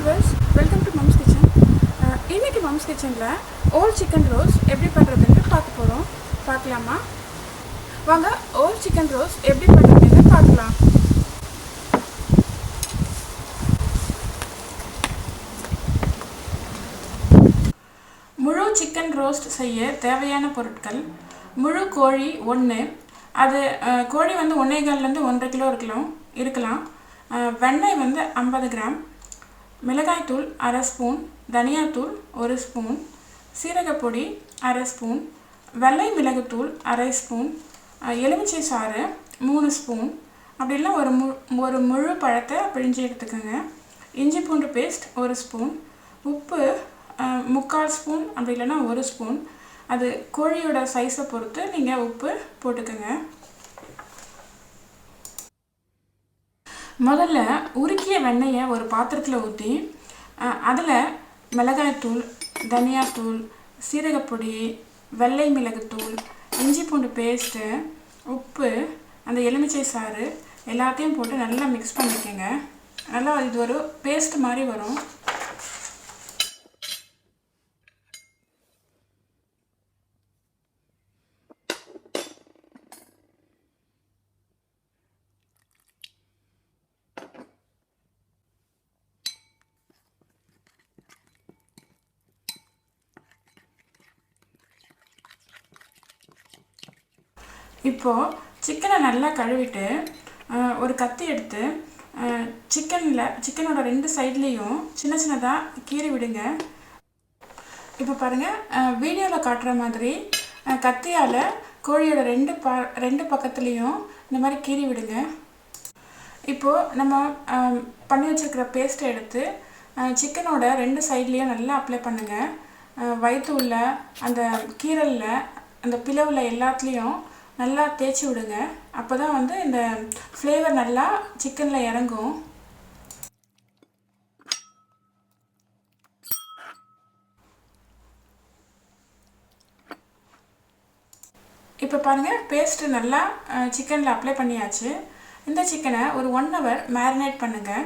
viewers, welcome to Mom's Kitchen. இன்னைக்கு Mom's Kitchenல ஓல் chicken roast எப்படி பண்றதுன்னு பார்க்க போறோம். பார்க்கலாமா? வாங்க ஓல் சிக்கன் ரோஸ்ட் எப்படி பண்றதுன்னு பார்க்கலாம். முழு சிக்கன் ரோஸ்ட் செய்ய தேவையான பொருட்கள்: முழு கோழி 1, அது கோழி வந்து 1.25 லிருந்து 1.5 கிலோ இருக்கலாம். வெண்ணெய் வந்து 50 கிராம், மிளகாய்த்தூள் அரை ஸ்பூன், தனியாத்தூள் 1 ஸ்பூன், சீரகப்பொடி அரை ஸ்பூன், வெள்ளை மிளகுத்தூள் அரை ஸ்பூன், எலுமிச்சை சாறு 3 ஸ்பூன், அப்படிலாம் ஒரு முழு பழத்தை பிழிஞ்சு எடுத்துக்கோங்க. இஞ்சி பூண்டு பேஸ்ட் 1 ஸ்பூன், உப்பு 3/4 ஸ்பூன், அப்படி இல்லைன்னா 1 ஸ்பூன். அது கோழியோட சைஸை பொறுத்து நீங்கள் உப்பு போட்டுக்கோங்க. முதல்ல உருக்கிய வெண்ணெயை ஒரு பாத்திரத்தில் ஊற்றி அதில் மிளகாய்த்தூள், தனியாத்தூள், சீரகப்பொடி, வெள்ளை மிளகுத்தூள், இஞ்சி பூண்டு பேஸ்ட்டு, உப்பு, அந்த எலுமிச்சை சாறு எல்லாத்தையும் போட்டு நல்லா மிக்ஸ் பண்ணிக்கோங்க. நல்லா இது ஒரு பேஸ்ட் மாதிரி வரும். இப்போது சிக்கனை நல்லா கழுவிட்டு ஒரு கத்தி எடுத்து சிக்கனோட 2 சைட்லேயும் சின்ன சின்னதாக கீறி விடுங்க. இப்போ பாருங்கள், வீடியோவில் காட்டுற மாதிரி கத்தியால் கோழியோட 2 பக்கத்துலேயும் இந்த மாதிரி கீறி விடுங்க. இப்போது நம்ம பண்ணி வச்சுருக்கிற பேஸ்ட்டை எடுத்து சிக்கனோட 2 சைட்லேயும் நல்லா அப்ளை பண்ணுங்கள். வயிற்று உள்ள அந்த கீரலில், அந்த பிளவில் எல்லாத்துலேயும் நல்லா தேய்ச்சி விடுங்க. அப்போ தான் வந்து இந்த ஃப்ளேவர் நல்லா சிக்கனில் இறங்கும். இப்போ பாருங்கள், பேஸ்ட்டு நல்லா சிக்கனில் அப்ளை பண்ணியாச்சு. இந்த சிக்கனை ஒரு 1 hour மேரினேட் பண்ணுங்கள்.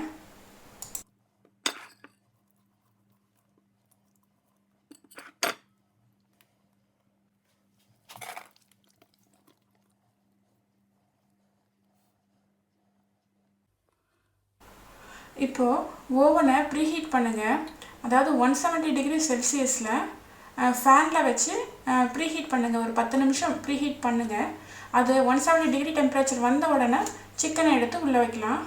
இப்போது ஓவனை ப்ரீஹீட் பண்ணுங்கள். அதாவது 170 டிகிரி செல்சியஸில் ஃபேனில் வச்சு ப்ரீஹீட் பண்ணுங்கள். ஒரு 10 நிமிஷம் ப்ரீஹீட் பண்ணுங்கள். அது 170 டிகிரி டெம்பரேச்சர் வந்த உடனே சிக்கனை எடுத்து உள்ளே வைக்கலாம்.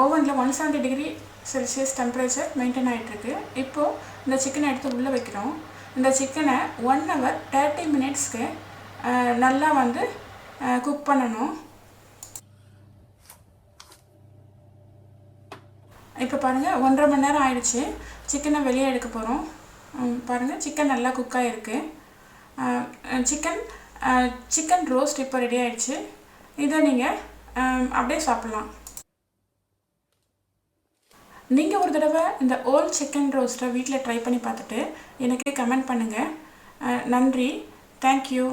ஓவனில் 170 டிகிரி செல்சியஸ் டெம்பரேச்சர் மெயின்டைன் ஆகிட்டுருக்கு. இப்போது இந்த சிக்கனை எடுத்து உள்ளே வைக்கிறோம். இந்த சிக்கனை 1 hour 30 மினிட்ஸ்க்கு நல்லா வந்து குக் பண்ணணும். இப்போ பாருங்கள், 1.5 மணி நேரம் ஆயிடுச்சு. சிக்கனை வெளியே எடுக்க போகிறோம். பாருங்கள், சிக்கன் நல்லா குக் ஆகிருக்கு. சிக்கன் ரோஸ்ட் இப்போ ரெடி ஆகிடுச்சு. இதை நீங்கள் அப்படியே சாப்பிட்லாம். நீங்கள் ஒரு தடவை இந்த ஓல் சிக்கன் ரோஸ்ட்டை வீட்டில் ட்ரை பண்ணி பார்த்துட்டு எனக்கு கமெண்ட் பண்ணுங்கள். நன்றி. தேங்க்யூ.